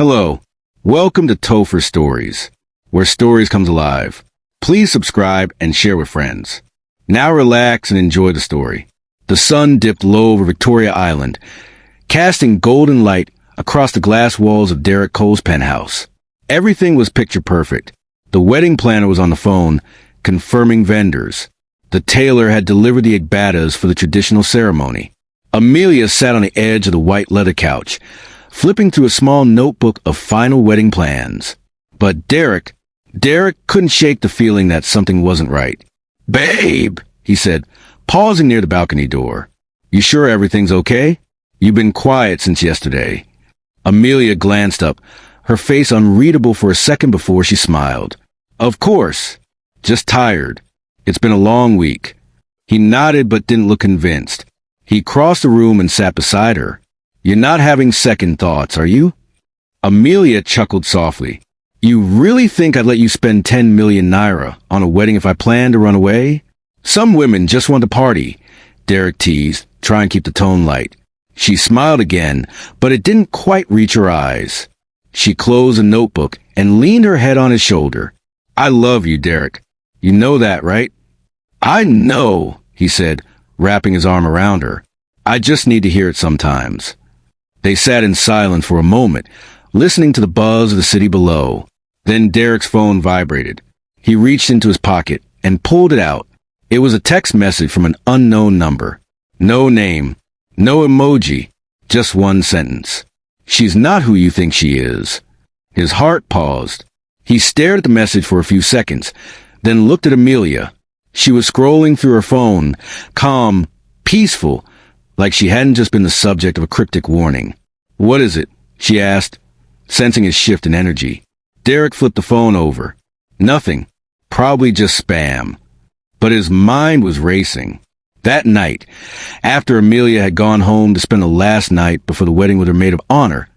Hello. Welcome to TOPHER'S Stories, where stories come alive. Please subscribe and share with friends. Now relax and enjoy the story. The sun dipped low over Victoria Island, casting golden light across the glass walls of Derek Cole's penthouse. Everything was picture perfect. The wedding planner was on the phone, confirming vendors. The tailor had delivered the agbatas for the traditional ceremony. Amelia sat on the edge of the white leather couch, flipping through a small notebook of final wedding plans. But Derek couldn't shake the feeling that something wasn't right. "Babe," he said, pausing near the balcony door. "You sure everything's okay? You've been quiet since yesterday." Amelia glanced up, her face unreadable for a second before she smiled. "Of course. Just tired. It's been a long week." He nodded but didn't look convinced. He crossed the room and sat beside her. "You're not having second thoughts, are you?" Amelia chuckled softly. "You really think I'd let you spend 10 million naira on a wedding if I planned to run away? Some women just want to party," Derek teased, trying to keep the tone light. She smiled again, but it didn't quite reach her eyes. She closed a notebook and leaned her head on his shoulder. "I love you, Derek. You know that, right?" "I know," he said, wrapping his arm around her. "I just need to hear it sometimes." They sat in silence for a moment, listening to the buzz of the city below. Then Derek's phone vibrated. He reached into his pocket and pulled it out. It was a text message from an unknown number. No name, no emoji, just one sentence. "She's not who you think she is." His heart paused. He stared at the message for a few seconds, then looked at Amelia. She was scrolling through her phone, calm, peaceful, like she hadn't just been the subject of a cryptic warning. "What is it?" she asked, sensing his shift in energy. Derek flipped the phone over. Nothing. Probably just spam. But his mind was racing. That night, after Amelia had gone home to spend the last night before the wedding with her maid of honor,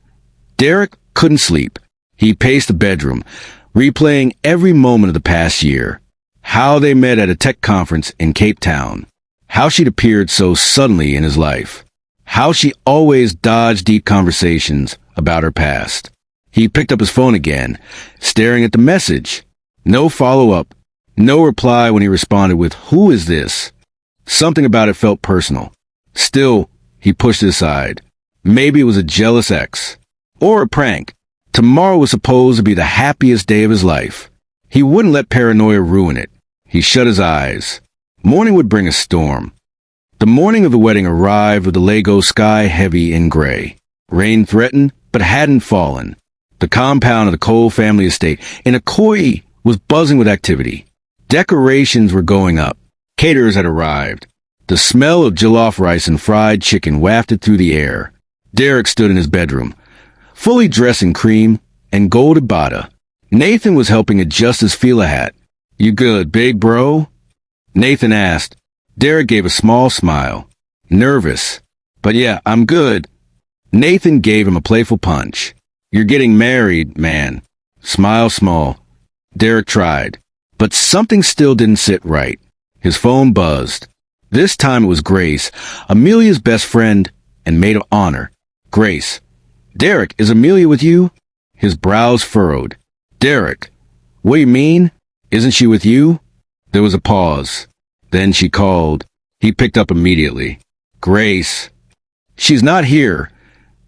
Derek couldn't sleep. He paced the bedroom, replaying every moment of the past year. How they met at a tech conference in Cape Town. How she'd appeared so suddenly in his life. How she always dodged deep conversations about her past. He picked up his phone again, staring at the message. No follow-up, no reply when he responded with, "Who is this?" Something about it felt personal. Still, he pushed it aside. Maybe it was a jealous ex. Or a prank. Tomorrow was supposed to be the happiest day of his life. He wouldn't let paranoia ruin it. He shut his eyes. Morning would bring a storm. The morning of the wedding arrived with the Lagos sky heavy in gray. Rain threatened, but hadn't fallen. The compound of the Cole family estate in Akoi was buzzing with activity. Decorations were going up. Caterers had arrived. The smell of jollof rice and fried chicken wafted through the air. Derek stood in his bedroom, fully dressed in cream and gold abata. Nathan was helping adjust his fila hat. "You good, big bro?" Nathan asked. Derek gave a small smile. Nervous. "But yeah, I'm good." Nathan gave him a playful punch. "You're getting married, man." Smile small. Derek tried. But something still didn't sit right. His phone buzzed. This time it was Grace, Amelia's best friend and maid of honor. "Grace. Derek, is Amelia with you?" His brows furrowed. "Derek. What do you mean? Isn't she with you?" There was a pause. Then she called. He picked up immediately. "Grace." "She's not here."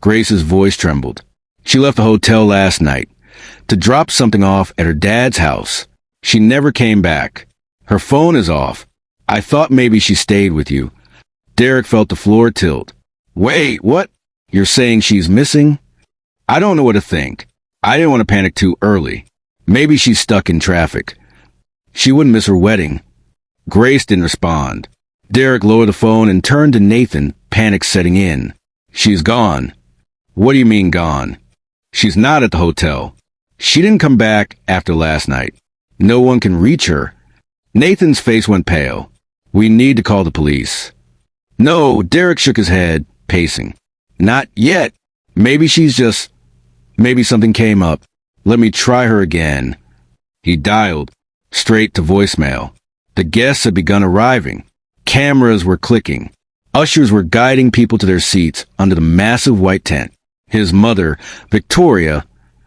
Grace's voice trembled. "She left the hotel last night to drop something off at her dad's house. She never came back. Her phone is off. I thought maybe she stayed with you." Derek felt the floor tilt. "Wait, what? You're saying she's missing?" "I don't know what to think. I didn't want to panic too early. Maybe she's stuck in traffic. She wouldn't miss her wedding." Grace didn't respond. Derek lowered the phone and turned to Nathan, panic setting in. "She's gone." "What do you mean gone?" "She's not at the hotel. She didn't come back after last night. No one can reach her." Nathan's face went pale. "We need to call the police." "No," Derek shook his head, pacing. "Not yet. Maybe maybe something came up. Let me try her again." He dialed, straight to voicemail. The guests had begun arriving. Cameras were clicking. Ushers were guiding people to their seats under the massive white tent. His mother, Victoria,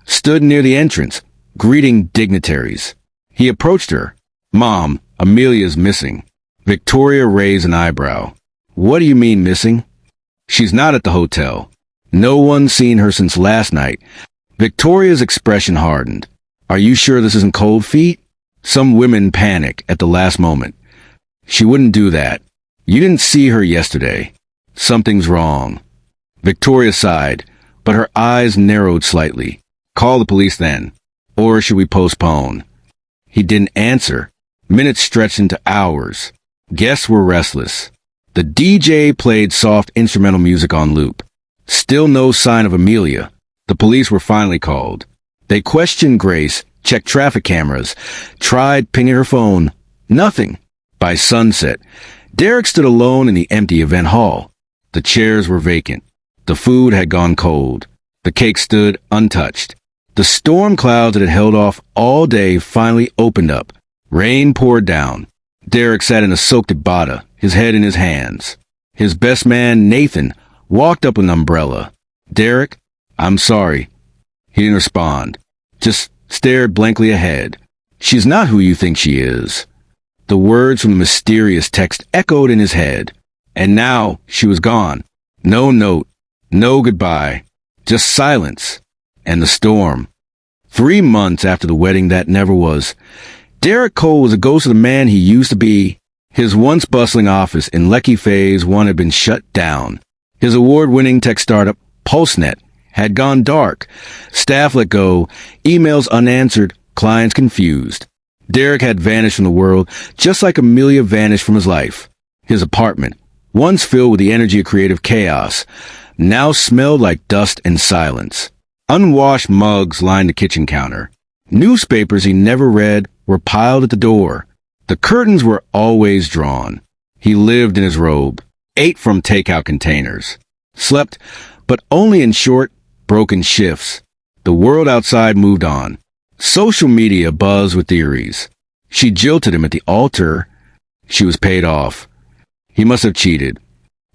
stood near the entrance, greeting dignitaries. He approached her. "Mom, Amelia's missing." Victoria raised an eyebrow. "What do you mean missing?" "She's not at the hotel. No one's seen her since last night." Victoria's expression hardened. "Are you sure this isn't cold feet?" Some women panic at the last moment. "She wouldn't do that. You didn't see her yesterday. Something's wrong." Victoria sighed, but her eyes narrowed slightly. "Call the police then. Or should we postpone?" He didn't answer. Minutes stretched into hours. Guests were restless. The DJ played soft instrumental music on loop. Still no sign of Amelia. The police were finally called. They questioned Grace, checked traffic cameras, tried pinging her phone. Nothing. By sunset, Derek stood alone in the empty event hall. The chairs were vacant. The food had gone cold. The cake stood untouched. The storm clouds that had held off all day finally opened up. Rain poured down. Derek sat in a soaked ibada, his head in his hands. His best man, Nathan, walked up with an umbrella. "Derek, I'm sorry." He didn't respond, just stared blankly ahead. "She's not who you think she is." The words from the mysterious text echoed in his head. And now she was gone. No note, no goodbye, just silence and the storm. 3 months after the wedding that never was, Derek Cole was a ghost of the man he used to be. His once bustling office in Lekki Phase 1 had been shut down. His award-winning tech startup, PulseNet, had gone dark. Staff let go, emails unanswered, clients confused. Derek had vanished from the world, just like Amelia vanished from his life. His apartment, once filled with the energy of creative chaos, now smelled like dust and silence. Unwashed mugs lined the kitchen counter. Newspapers he never read were piled at the door. The curtains were always drawn. He lived in his robe, ate from takeout containers, slept, but only in short, broken shifts. The world outside moved on. Social media buzzed with theories. She jilted him at the altar. She was paid off. He must have cheated.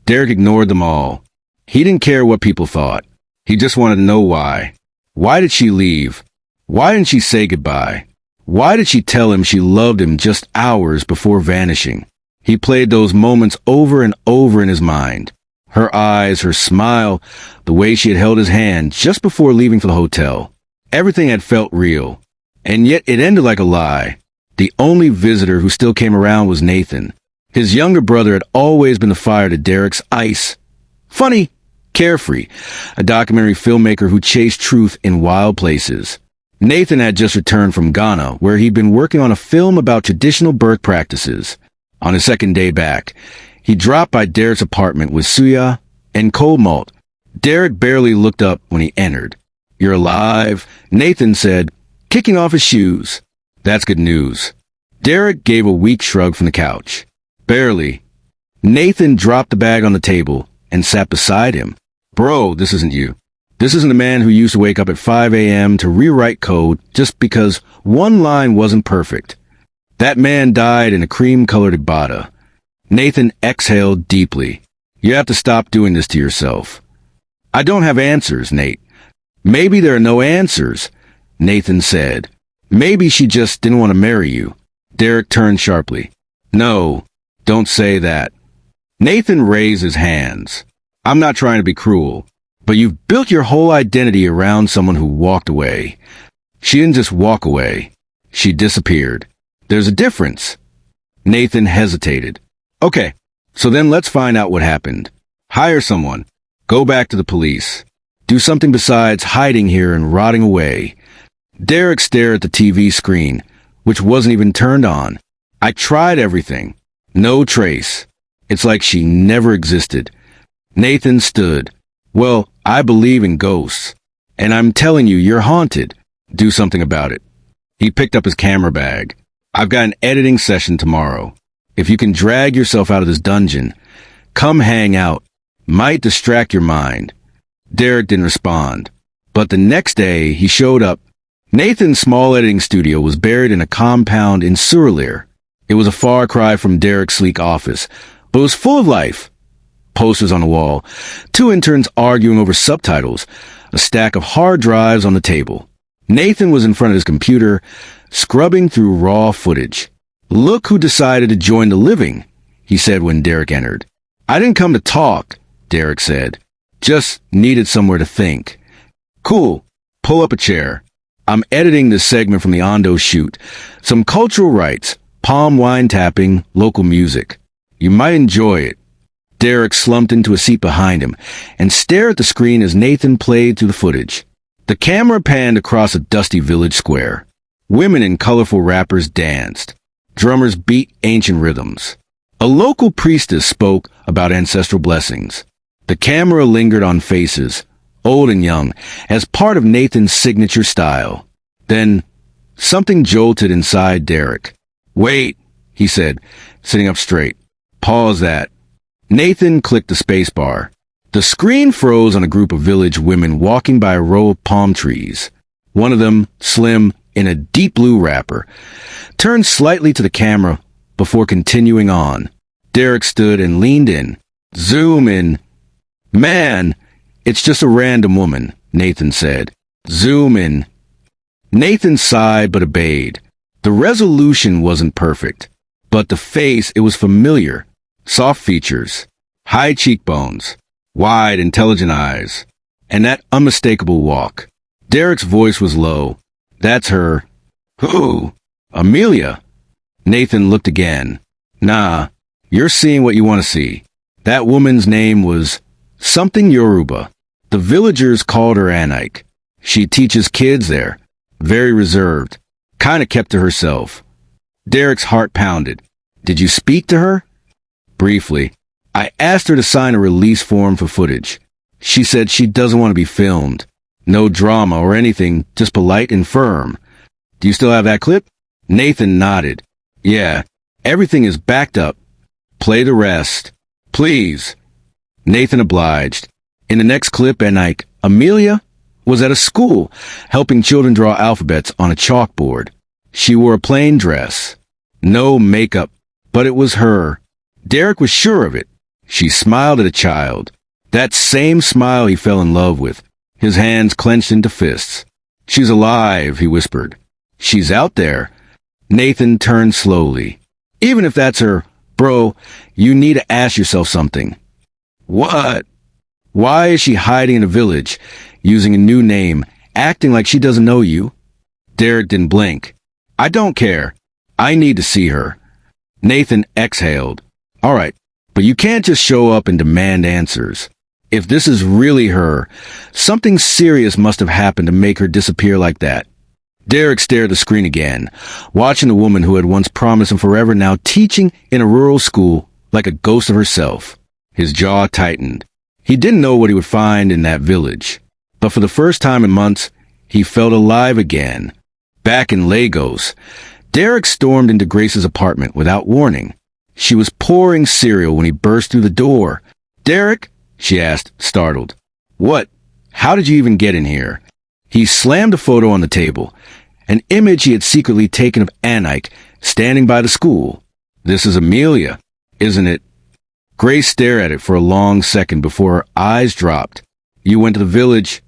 Derek ignored them all. He didn't care what people thought. He just wanted to know why. Why did she leave? Why didn't she say goodbye? Why did she tell him she loved him just hours before vanishing? He played those moments over and over in his mind. Her eyes, her smile, the way she had held his hand just before leaving for the hotel. Everything had felt real. And yet it ended like a lie. The only visitor who still came around was Nathan. His younger brother had always been the fire to Derek's ice. Funny, carefree, a documentary filmmaker who chased truth in wild places. Nathan had just returned from Ghana, where he'd been working on a film about traditional birth practices. On his second day back, he dropped by Derek's apartment with suya and cold malt. Derek barely looked up when he entered. "You're alive," Nathan said, kicking off his shoes. "That's good news." Derek gave a weak shrug from the couch. "Barely." Nathan dropped the bag on the table and sat beside him. "Bro, this isn't you. This isn't a man who used to wake up at 5 a.m. to rewrite code just because one line wasn't perfect. That man died in a cream-colored ibada." Nathan exhaled deeply. "You have to stop doing this to yourself." "I don't have answers, Nate." "Maybe there are no answers," Nathan said. "Maybe she just didn't want to marry you." Derek turned sharply. "No, don't say that." Nathan raised his hands. "I'm not trying to be cruel, but you've built your whole identity around someone who walked away. She didn't just walk away. She disappeared. There's a difference." Nathan hesitated. "Okay, so then let's find out what happened. Hire someone. Go back to the police. Do something besides hiding here and rotting away." Derek stared at the TV screen, which wasn't even turned on. "I tried everything. No trace. It's like she never existed." Nathan stood. "Well, I believe in ghosts. And I'm telling you, you're haunted. Do something about it." He picked up his camera bag. "I've got an editing session tomorrow. If you can drag yourself out of this dungeon, come hang out. Might distract your mind." Derek didn't respond. But the next day, he showed up. Nathan's small editing studio was buried in a compound in Surulere. It was a far cry from Derek's sleek office, but it was full of life. Posters on the wall, 2 interns arguing over subtitles, a stack of hard drives on the table. Nathan was in front of his computer, scrubbing through raw footage. "Look who decided to join the living," he said when Derek entered. "I didn't come to talk," Derek said. "Just needed somewhere to think." "Cool. Pull up a chair. I'm editing this segment from the Ondo shoot. Some cultural rights, palm wine tapping, local music. You might enjoy it." Derek slumped into a seat behind him and stared at the screen as Nathan played through the footage. The camera panned across a dusty village square. Women in colorful wrappers danced. Drummers beat ancient rhythms. A local priestess spoke about ancestral blessings. The camera lingered on faces, old and young, as part of Nathan's signature style. Then, something jolted inside Derek. "Wait," he said, sitting up straight. "Pause that." Nathan clicked the spacebar. The screen froze on a group of village women walking by a row of palm trees. One of them, slim, in a deep blue wrapper, turned slightly to the camera before continuing on. Derek stood and leaned in. "Zoom in." "Man, it's just a random woman," Nathan said. "Zoom in." Nathan sighed but obeyed. The resolution wasn't perfect, but the face, it was familiar. Soft features, high cheekbones, wide, intelligent eyes, and that unmistakable walk. Derek's voice was low. "That's her." "Who?" "Amelia." Nathan looked again. "Nah, you're seeing what you want to see. That woman's name was something Yoruba. The villagers called her Anike. She teaches kids there. Very reserved. Kinda kept to herself." Derek's heart pounded. "Did you speak to her?" "Briefly. I asked her to sign a release form for footage. She said she doesn't want to be filmed. No drama or anything, just polite and firm." "Do you still have that clip?" Nathan nodded. "Yeah, everything is backed up. Play the rest. Please." Nathan obliged. In the next clip, Amelia was at a school, helping children draw alphabets on a chalkboard. She wore a plain dress. No makeup, but it was her. Derek was sure of it. She smiled at a child. That same smile he fell in love with, his hands clenched into fists. "She's alive," he whispered. "She's out there." Nathan turned slowly. "Even if that's her, bro, you need to ask yourself something." "What?" "Why is she hiding in a village, using a new name, acting like she doesn't know you?" Derek didn't blink. "I don't care. I need to see her." Nathan exhaled. "All right, but you can't just show up and demand answers. If this is really her, something serious must have happened to make her disappear like that." Derek stared at the screen again, watching the woman who had once promised him forever now teaching in a rural school like a ghost of herself. His jaw tightened. He didn't know what he would find in that village, but for the first time in months, he felt alive again. Back in Lagos, Derek stormed into Grace's apartment without warning. She was pouring cereal when he burst through the door. "Derek?" she asked, startled. "What? How did you even get in here?" He slammed a photo on the table, an image he had secretly taken of Anike standing by the school. "This is Amelia, isn't it?" Grace stared at it for a long second before her eyes dropped. "You went to the village."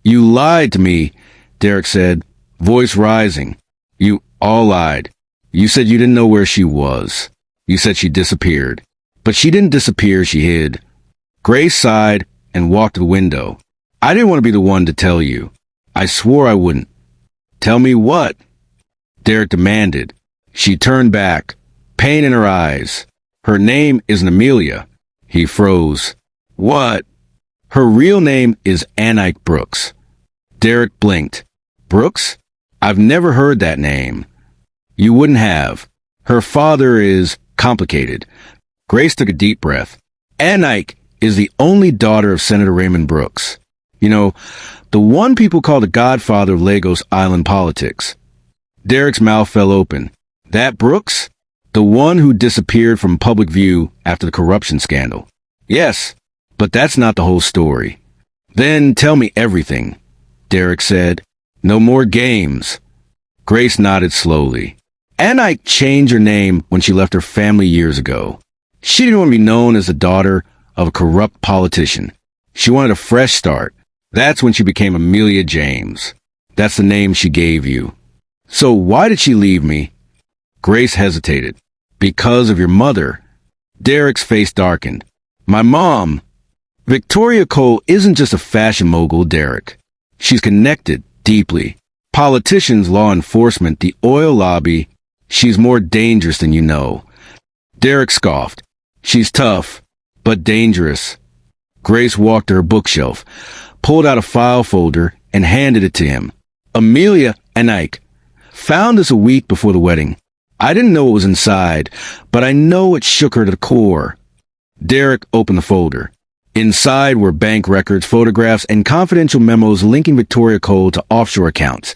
"You lied to me," Derek said, voice rising. "You all lied. You said you didn't know where she was. You said she disappeared. But she didn't disappear, she hid." Grace sighed and walked to the window. "I didn't want to be the one to tell you. I swore I wouldn't." "Tell me what?" Derek demanded. She turned back, pain in her eyes. "Her name isn't Amelia." He froze. "What?" "Her real name is Anike Brooks." Derek blinked. "Brooks? I've never heard that name." "You wouldn't have. Her father is complicated." Grace took a deep breath. "Anike is the only daughter of Senator Raymond Brooks. You know, the one people call the godfather of Lagos Island politics." Derek's mouth fell open. "That Brooks? The one who disappeared from public view after the corruption scandal?" "Yes, but that's not the whole story." "Then tell me everything," Derek said. "No more games." Grace nodded slowly. "Anike changed her name when she left her family years ago. She didn't want to be known as the daughter of a corrupt politician. She wanted a fresh start. That's when she became Amelia James." That's the name she gave you. So why did she leave me? Grace hesitated. Because of your mother. Derek's face darkened. My mom. Victoria Cole isn't just a fashion mogul, Derek. She's connected deeply. Politicians, law enforcement, the oil lobby. She's more dangerous than you know. Derek scoffed. She's tough, but dangerous. Grace walked to her bookshelf, pulled out a file folder, and handed it to him. Amelia and Ike. Found this a week before the wedding. I didn't know what was inside, but I know it shook her to the core. Derek opened the folder. Inside were bank records, photographs, and confidential memos linking Victoria Cole to offshore accounts,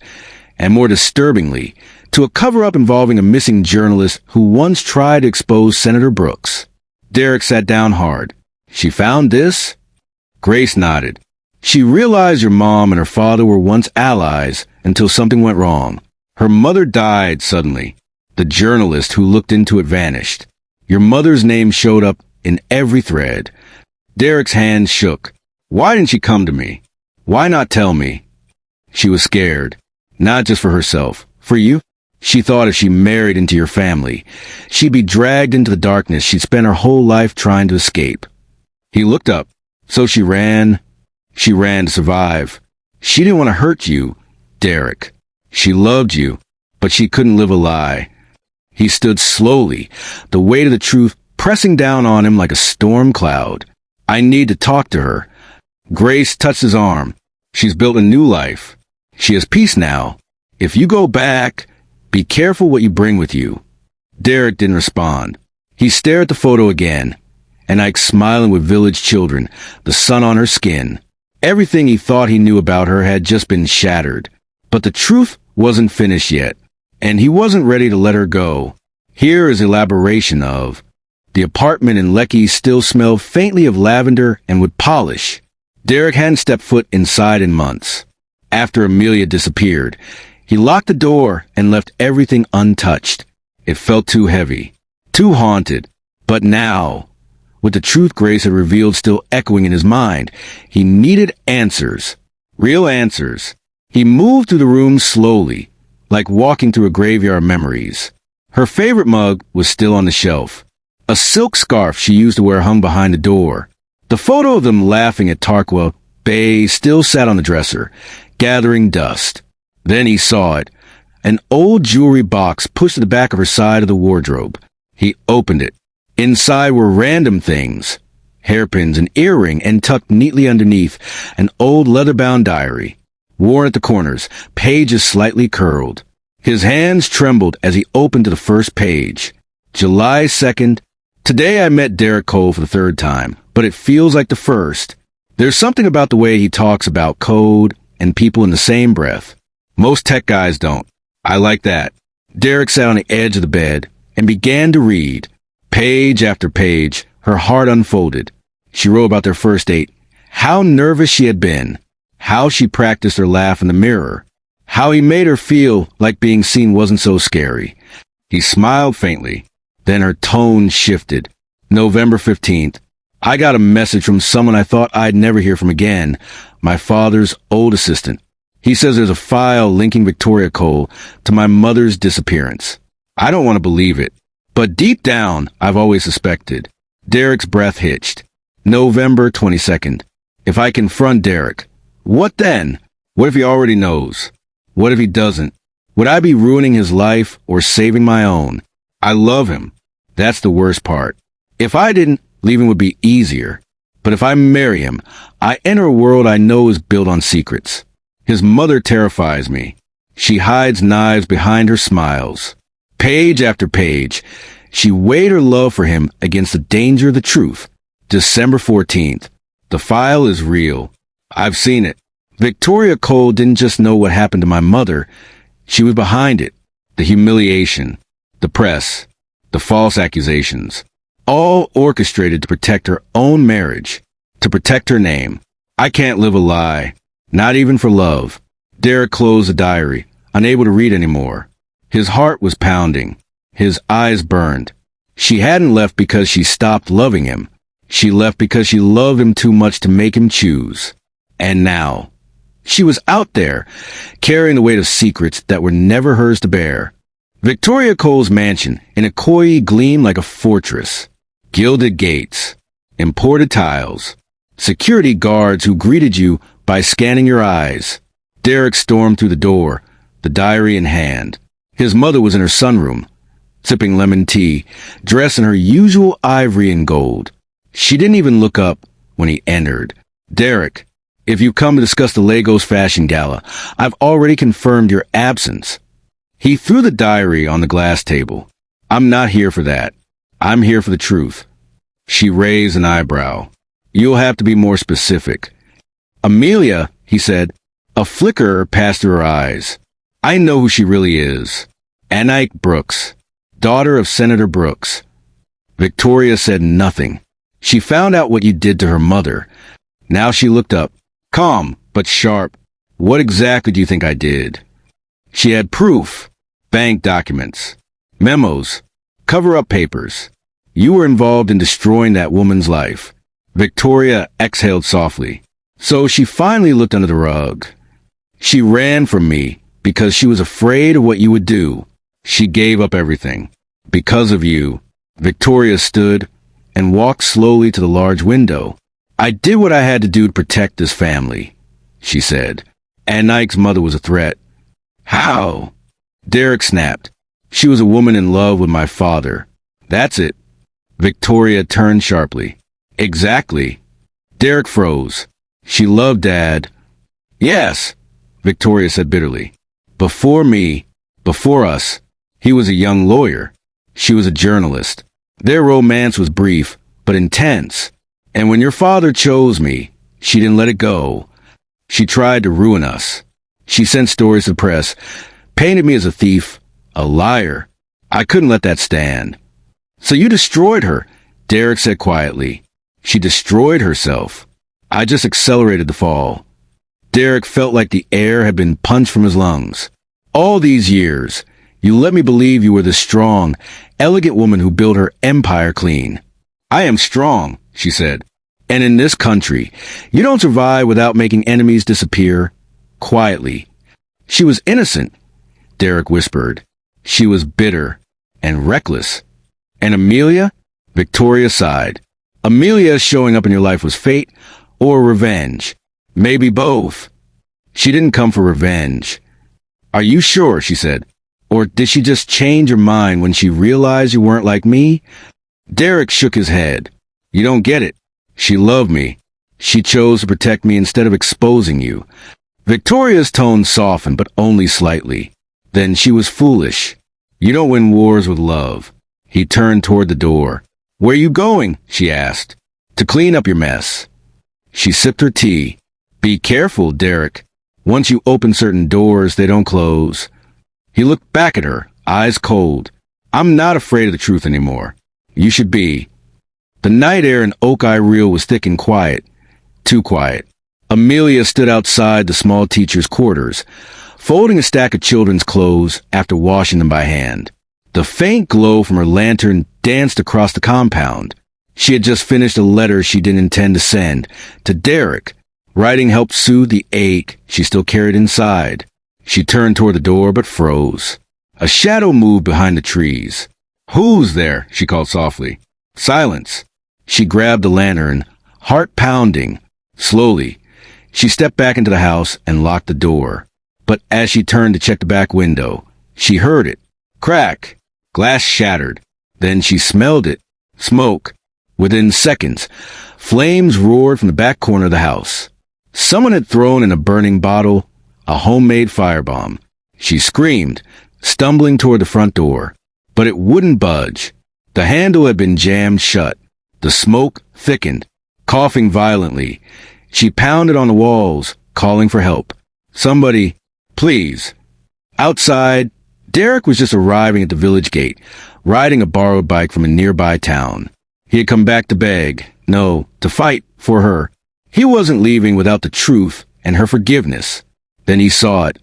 and more disturbingly, to a cover-up involving a missing journalist who once tried to expose Senator Brooks. Derek sat down hard. She found this? Grace nodded. She realized your mom and her father were once allies until something went wrong. Her mother died suddenly. The journalist who looked into it vanished. Your mother's name showed up in every thread. Derek's hand shook. Why didn't she come to me? Why not tell me? She was scared. Not just for herself. For you? She thought if she married into your family, she'd be dragged into the darkness she'd spent her whole life trying to escape. He looked up. So she ran. She ran to survive. She didn't want to hurt you, Derek. She loved you, but she couldn't live a lie. He stood slowly, the weight of the truth pressing down on him like a storm cloud. I need to talk to her. Grace touched his arm. She's built a new life. She has peace now. If you go back, be careful what you bring with you. Derek didn't respond. He stared at the photo again, and Ike smiling with village children, the sun on her skin. Everything he thought he knew about her had just been shattered. But the truth wasn't finished yet, and he wasn't ready to let her go. Here is elaboration of: the apartment in Lecky still smelled faintly of lavender and wood polish. Derek hadn't stepped foot inside in months. After Amelia disappeared, he locked the door and left everything untouched. It felt too heavy, too haunted. But now, with the truth Grace had revealed still echoing in his mind, he needed answers. Real answers. He moved through the room slowly, like walking through a graveyard of memories. Her favorite mug was still on the shelf. A silk scarf she used to wear hung behind the door. The photo of them laughing at Tarquel Bay still sat on the dresser, gathering dust. Then he saw it. An old jewelry box pushed to the back of her side of the wardrobe. He opened it. Inside were random things. Hairpins, an earring, and tucked neatly underneath, an old leather-bound diary. Worn at the corners, pages slightly curled. His hands trembled as he opened to the first page. July 2nd. Today I met Derek Cole for the third time, but it feels like the first. There's something about the way he talks about code and people in the same breath. Most tech guys don't. I like that. Derek sat on the edge of the bed and began to read. Page after page, her heart unfolded. She wrote about their first date, how nervous she had been, how she practiced her laugh in the mirror, how he made her feel like being seen wasn't so scary. He smiled faintly. Then her tone shifted. November 15th. I got a message from someone I thought I'd never hear from again, my father's old assistant. He says there's a file linking Victoria Cole to my mother's disappearance. I don't want to believe it, but deep down, I've always suspected. Derek's breath hitched. November 22nd. If I confront Derek, what then? What if he already knows? What if he doesn't? Would I be ruining his life or saving my own? I love him. That's the worst part. If I didn't, leaving would be easier. But if I marry him, I enter a world I know is built on secrets. His mother terrifies me. She hides knives behind her smiles. Page after page, she weighed her love for him against the danger of the truth. December 14th. The file is real. I've seen it. Victoria Cole didn't just know what happened to my mother. She was behind it. The humiliation, the press, the false accusations, all orchestrated to protect her own marriage, to protect her name. I can't live a lie, not even for love. Derek closed the diary, unable to read anymore. His heart was pounding. His eyes burned. She hadn't left because she stopped loving him. She left because she loved him too much to make him choose. And now, She was out there, carrying the weight of secrets that were never hers to bear. Victoria Cole's mansion in Ikoyi gleamed like a fortress. Gilded gates, imported tiles, security guards who greeted you by scanning your eyes. Derek stormed through the door, the diary in hand. His mother was in her sunroom, sipping lemon tea, dressed in her usual ivory and gold. She didn't even look up when he entered. "Derek, if you come to discuss the Lagos Fashion Gala, I've already confirmed your absence." He threw the diary on the glass table. "I'm not here for that. I'm here for the truth." She raised an eyebrow. "You'll have to be more specific." "Amelia," he said. A flicker passed through her eyes. "I know who she really is. Anike Brooks, daughter of Senator Brooks." Victoria said nothing. "She found out what you did to her mother." Now she looked up, calm but sharp. "What exactly do you think I did?" She had proof. Bank documents, memos, cover-up papers. "You were involved in destroying that woman's life." Victoria exhaled softly. So she finally looked under the rug. "She ran from me because she was afraid of what you would do. She gave up everything. Because of you." Victoria stood and walked slowly to the large window. "I did what I had to do to protect this family," she said. "Anike's mother was a threat." "How?" Derek snapped. "She was a woman in love with my father." "That's it." Victoria turned sharply. "Exactly." Derek froze. "She loved Dad." "Yes," Victoria said bitterly. "Before me, before us, he was a young lawyer. She was a journalist. Their romance was brief, but intense. And when your father chose me, she didn't let it go. She tried to ruin us. She sent stories to the press, painted me as a thief, a liar. I couldn't let that stand." "So you destroyed her," Derek said quietly. "She destroyed herself. I just accelerated the fall." Derek felt like the air had been punched from his lungs. "All these years, you let me believe you were the strong, elegant woman who built her empire clean." "I am strong," she said. "And in this country, you don't survive without making enemies disappear." Quietly. "She was innocent," Derek whispered. "She was bitter and reckless." "And Amelia?" Victoria sighed. "Amelia showing up in your life was fate or revenge. Maybe both." "She didn't come for revenge." "Are you sure?" she said. "Or did she just change her mind when she realized you weren't like me?" Derek shook his head. "You don't get it. She loved me. She chose to protect me instead of exposing you." Victoria's tone softened, but only slightly. "Then she was foolish. You don't win wars with love." He turned toward the door. "Where you going?" she asked. "To clean up your mess." She sipped her tea. "Be careful, Derek. Once you open certain doors, they don't close." He looked back at her, eyes cold. "I'm not afraid of the truth anymore. You should be." The night air in Oak-Eye Reel was thick and quiet. Too quiet. Amelia stood outside the small teacher's quarters, folding a stack of children's clothes after washing them by hand. The faint glow from her lantern danced across the compound. She had just finished a letter she didn't intend to send, to Derek. Writing helped soothe the ache she still carried inside. She turned toward the door but froze. A shadow moved behind the trees. "Who's there?" she called softly. Silence. She grabbed the lantern, heart pounding. Slowly, she stepped back into the house and locked the door. But as she turned to check the back window, she heard it. Crack. Glass shattered. Then she smelled it. Smoke. Within seconds, flames roared from the back corner of the house. Someone had thrown in a burning bottle, a homemade firebomb. She screamed, stumbling toward the front door. But it wouldn't budge. The handle had been jammed shut. The smoke thickened. Coughing violently, she pounded on the walls, calling for help. "Somebody, please." Outside, Derek was just arriving at the village gate, riding a borrowed bike from a nearby town. He had come back to beg, no, to fight for her. He wasn't leaving without the truth and her forgiveness. Then he saw it.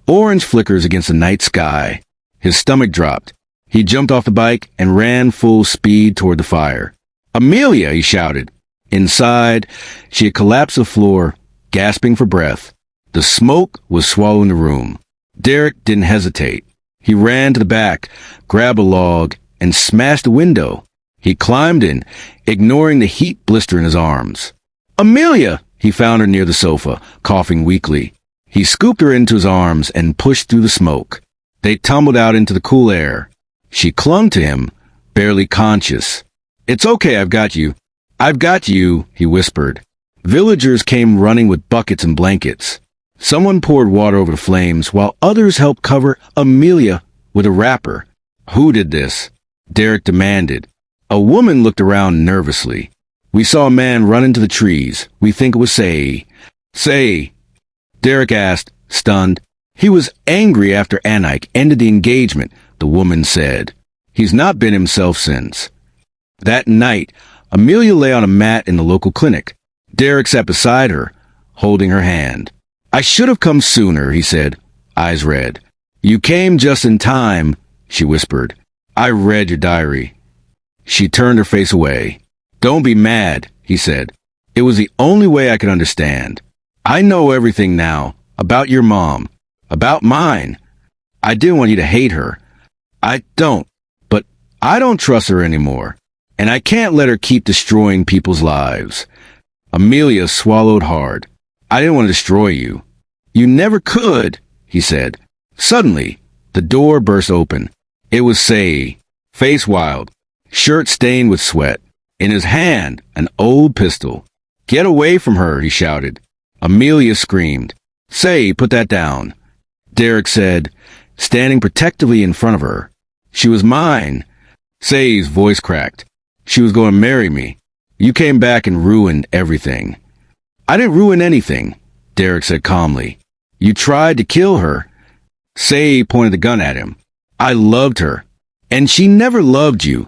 Orange flickers against the night sky. His stomach dropped. He jumped off the bike and ran full speed toward the fire. "Amelia!" he shouted. Inside, she had collapsed to the floor, gasping for breath. The smoke was swallowing the room. Derek didn't hesitate. He ran to the back, grabbed a log, and smashed the window. He climbed in, ignoring the heat blister in his arms. "Amelia!" He found her near the sofa, coughing weakly. He scooped her into his arms and pushed through the smoke. They tumbled out into the cool air. She clung to him, barely conscious. "It's okay, I've got you." "I've got you," he whispered. Villagers came running with buckets and blankets. Someone poured water over the flames, while others helped cover Amelia with a wrapper. "Who did this?" Derek demanded. A woman looked around nervously. "We saw a man run into the trees. We think it was Say." "Say?" Derek asked, stunned. "He was angry after Anike ended the engagement," the woman said. "He's not been himself since." That night, Amelia lay on a mat in the local clinic. Derek sat beside her, holding her hand. "I should have come sooner," he said, eyes red. "You came just in time," she whispered. "I read your diary." She turned her face away. "Don't be mad," he said. "It was the only way I could understand. I know everything now, about your mom, about mine. I didn't want you to hate her. I don't, but I don't trust her anymore, and I can't let her keep destroying people's lives." Amelia swallowed hard. "I didn't want to destroy you." "You never could," he said. Suddenly, the door burst open. It was Say, face wild, shirt stained with sweat. In his hand, an old pistol. "Get away from her," he shouted. Amelia screamed. "Say, put that down," Derek said, standing protectively in front of her. "She was mine." Say's voice cracked. "She was going to marry me. You came back and ruined everything." "I didn't ruin anything," Derek said calmly. "You tried to kill her." Say pointed the gun at him. "I loved her." "And she never loved you,"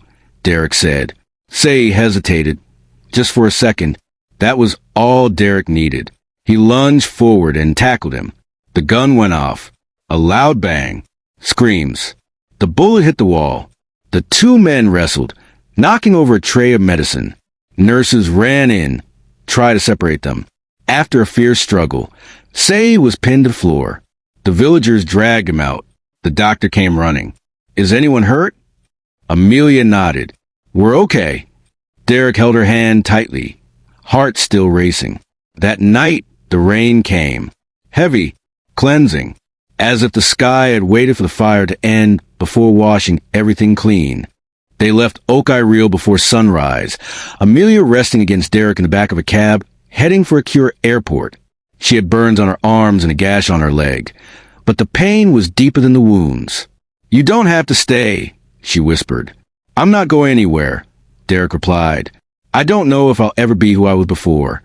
Derek said. Say hesitated. Just for a second. That was all Derek needed. He lunged forward and tackled him. The gun went off. A loud bang. Screams. The bullet hit the wall. The two men wrestled, knocking over a tray of medicine. Nurses ran in, tried to separate them. After a fierce struggle, Say was pinned to the floor. The villagers dragged him out. The doctor came running. "Is anyone hurt?" Amelia nodded. "We're okay." Derek held her hand tightly, heart still racing. That night, the rain came. Heavy, cleansing, as if the sky had waited for the fire to end before washing everything clean. They left Oak Reel before sunrise, Amelia resting against Derek in the back of a cab, heading for a Cure airport. She had burns on her arms and a gash on her leg, but the pain was deeper than the wounds. "You don't have to stay," she whispered. "I'm not going anywhere," Derek replied. "I don't know if I'll ever be who I was before."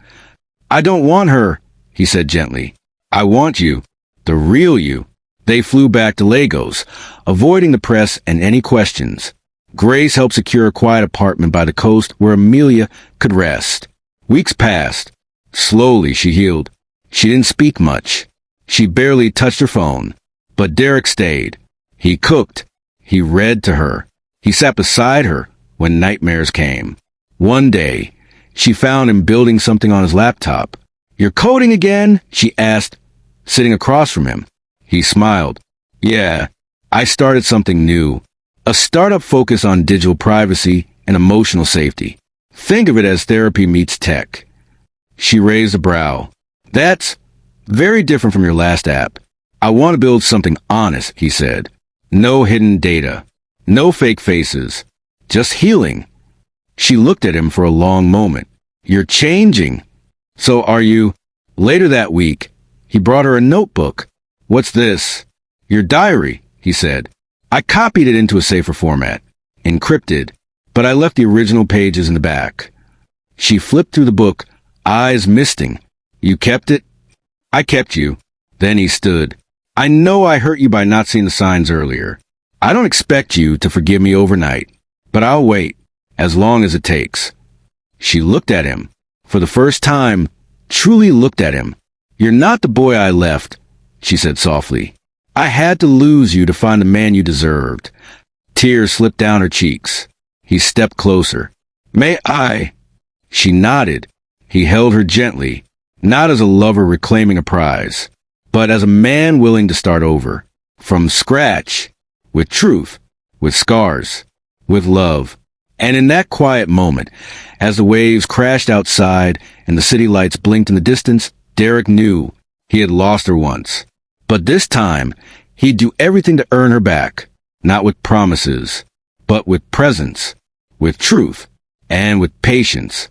"I don't want her," he said gently. "I want you, the real you." They flew back to Lagos, avoiding the press and any questions. Grace helped secure a quiet apartment by the coast where Amelia could rest. Weeks passed. Slowly she healed. She didn't speak much. She barely touched her phone. But Derek stayed. He cooked. He read to her. He sat beside her when nightmares came. One day, she found him building something on his laptop. "You're coding again?" she asked, sitting across from him. He smiled. "Yeah, I started something new. A startup focused on digital privacy and emotional safety. Think of it as therapy meets tech." She raised a brow. "That's very different from your last app. I want to build something honest," he said. "No hidden data. No fake faces. Just healing." She looked at him for a long moment. "You're changing." "So are you?" Later that week, he brought her a notebook. "What's this?" "Your diary," he said. "I copied it into a safer format. Encrypted. But I left the original pages in the back." She flipped through the book, eyes misting. "You kept it?" "I kept you." Then he stood. "I know I hurt you by not seeing the signs earlier. I don't expect you to forgive me overnight, but I'll wait, as long as it takes." She looked at him. For the first time, truly looked at him. "You're not the boy I left," she said softly. "I had to lose you to find the man you deserved." Tears slipped down her cheeks. He stepped closer. "May I?" She nodded. He held her gently, not as a lover reclaiming a prize. but as a man willing to start over, from scratch, with truth, with scars, with love. And in that quiet moment, as the waves crashed outside and the city lights blinked in the distance, Derek knew he had lost her once. But this time, he'd do everything to earn her back, not with promises, but with presence, with truth, and with patience.